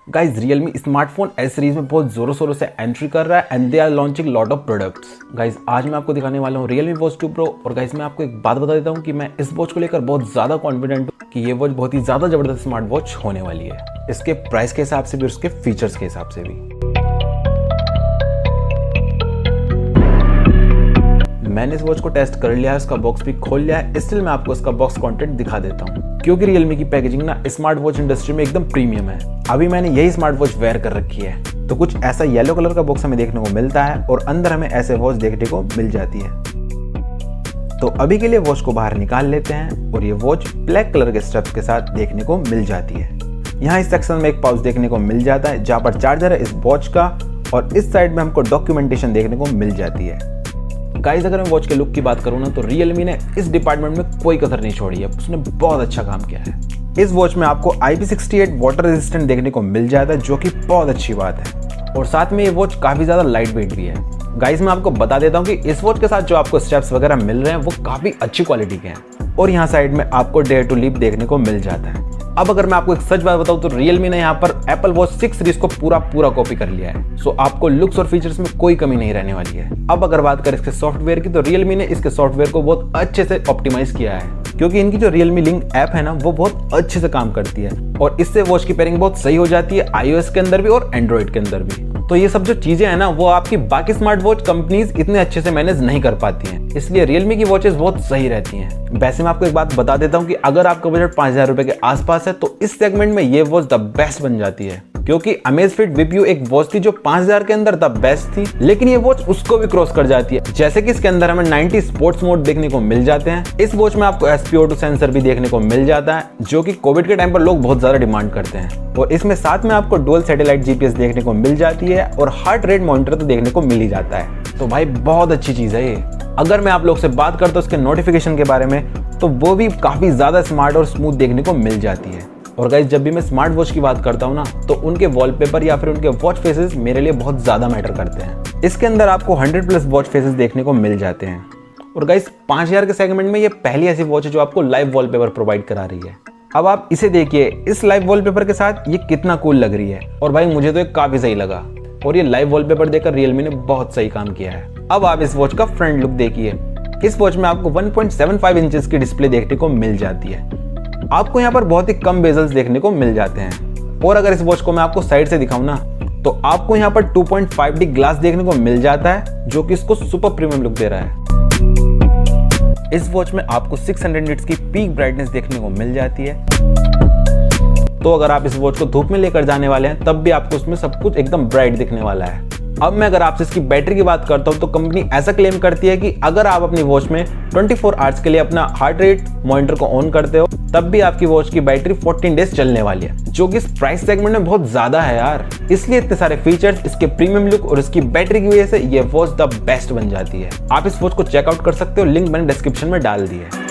Guys Realme smartphone S series में बहुत जोरों शोरों से एंट्री कर रहा है and they are launching lot of products. Guys आज मैं आपको दिखाने वाला हूँ रियलमी वॉच 2 प्रो। और गाइज मैं आपको एक बात बता देता हूँ कि मैं इस वॉच को लेकर बहुत ज़्यादा कॉन्फिडेंट हूँ कि ये वॉच बहुत ही ज़्यादा ज़बरदस्त स्मार्ट वॉच होने वाली है, इसके प्राइस के हिसाब से भी, उसके फीचर्स के हिसाब से भी। मैंने इस वॉच को टेस्ट कर लिया है, उसका बॉक्स भी खोल लिया है, स्टिल मैं आपको इसका बॉक्स कंटेंट दिखा देता हूँ क्योंकि रियलमी की पैकेजिंग ना स्मार्ट वॉच इंडस्ट्री में एकदम प्रीमियम है। अभी मैंने यही स्मार्ट वॉच वेयर कर रखी है तो कुछ ऐसा येलो कलर का बॉक्स हमें देखने को मिलता है और अंदर हमें ऐसे वॉच देखने को मिल जाती है। तो अभी के लिए वॉच को बाहर निकाल लेते हैं और ये वॉच ब्लैक कलर के स्ट्रैप्स के साथ देखने को मिल जाती है। यहाँ इस सेक्शन में एक पाउच देखने को मिल जाता है जहाँ पर चार्जर है इस वॉच का और इस साइड में हमको डॉक्यूमेंटेशन देखने को मिल जाती है। गाइस अगर मैं वॉच के लुक की बात करूँ ना तो रियलमी ने इस डिपार्टमेंट में कोई कसर नहीं छोड़ी है, उसने बहुत अच्छा काम किया है। इस वॉच में आपको IP68 वाटर रेजिस्टेंट देखने को मिल जाता है जो कि बहुत अच्छी बात है और साथ में ये वॉच काफ़ी ज़्यादा लाइट वेट भी है। गाइस मैं आपको बता देता हूँ कि इस वॉच के साथ जो आपको स्टेप्स वगैरह मिल रहे हैं वो काफ़ी अच्छी क्वालिटी के हैं और यहाँ साइड में आपको डेयर टू लीप देखने को मिल जाता है। अब अगर मैं आपको एक सच बात बताऊं तो रियलमी ने यहाँ पर एप्पल वॉच 6 सीरीज को पूरा कॉपी कर लिया है। सो आपको लुक्स और फीचर्स में कोई कमी नहीं रहने वाली है। अब अगर बात करें इसके सॉफ्टवेयर की तो रियलमी ने इसके सॉफ्टवेयर को बहुत अच्छे से ऑप्टिमाइज किया है क्योंकि इनकी जो रियलमी लिंक ऐप है ना वो बहुत अच्छे से काम करती है और इससे वॉच की पेयरिंग बहुत सही हो जाती है iOS के अंदर भी और एंड्रॉइड के अंदर भी। तो ये सब जो चीजें हैं ना वो आपकी बाकी स्मार्ट वॉच कंपनीज इतने अच्छे से मैनेज नहीं कर पाती हैं, इसलिए रियलमी की वॉचेस बहुत सही रहती हैं। वैसे मैं आपको एक बात बता देता हूँ कि अगर आपका बजट 5000 रुपए के आसपास है तो इस सेगमेंट में ये वॉच द बेस्ट बन जाती है क्योंकि अमेज़फिट VPU एक वॉच थी जो 5000 के अंदर द बेस्ट थी, लेकिन ये वॉच उसको भी क्रॉस कर जाती है। जैसे कि इसके अंदर हमें 90 स्पोर्ट्स मोड देखने को मिल जाते हैं। इस वॉच में आपको SpO2 सेंसर भी देखने को मिल जाता है जो कि कोविड के टाइम पर लोग बहुत ज्यादा डिमांड करते हैं और इसमें साथ में आपको डुअल सैटेलाइट GPS देखने को मिल जाती है और हार्ट रेट मॉनिटर तो देखने को मिल ही जाता है। तो भाई बहुत अच्छी चीज है ये। अगर मैं आप लोग से बात करता हूँ इसके नोटिफिकेशन के बारे में तो वो भी काफी ज्यादा स्मार्ट और स्मूथ देखने को मिल जाती है। और गाइस जब भी मैं स्मार्ट वॉच की बात करता हूँ ना तो उनके वॉलपेपर या फिर उनके वॉच फेसेस मेरे लिए बहुत ज्यादा मैटर करते हैं। इसके अंदर आपको 100+ वॉच फेसेस देखने को मिल जाते हैं और गाइस 5000 के सेगमेंट में ये पहली ऐसी वॉच है जो आपको लाइव वॉलपेपर प्रोवाइड करा रही है। अब आप इसे देखिए, इस लाइव वॉलपेपर के साथ ये कितना कूल लग रही है और भाई मुझे तो ये काफी सही लगा और ये लाइव वॉलपेपर देखकर रियलमी ने बहुत सही काम किया है। अब आप इस वॉच का फ्रंट लुक देखिए। इस वॉच में आपको 1.75 इंचेस की डिस्प्ले देखने को मिल जाती है। आपको यहाँ पर बहुत ही कम बेजल्स देखने को मिल जाते हैं और अगर इस वॉच को मैं आपको साइड से दिखाऊं ना तो आपको यहाँ पर 2.5D ग्लास देखने को मिल जाता है जो कि इसको सुपर प्रीमियम लुक दे रहा है। इस वॉच में आपको 600 निट्स की पीक ब्राइटनेस देखने को मिल जाती है। तो अगर आप इस वॉच को धूप में लेकर जाने वाले हैं तब भी आपको उसमें सब कुछ एकदम ब्राइट दिखने वाला है। अब मैं अगर आपसे इसकी बैटरी की बात करता हूं तो कंपनी ऐसा क्लेम करती है कि अगर आप अपनी वॉच में 24 आवर्स के लिए अपना हार्ट रेट मॉनिटर को ऑन करते हो तब भी आपकी वॉच की बैटरी 14 डेज चलने वाली है, जो कि इस प्राइस सेगमेंट में बहुत ज्यादा है यार। इसलिए इतने सारे फीचर्स, इसके प्रीमियम लुक और इसकी बैटरी की वजह से ये वॉच द बेस्ट बन जाती है। आप इस वॉच को चेकआउट कर सकते हो, लिंक मैंने डिस्क्रिप्शन में डाल दी है।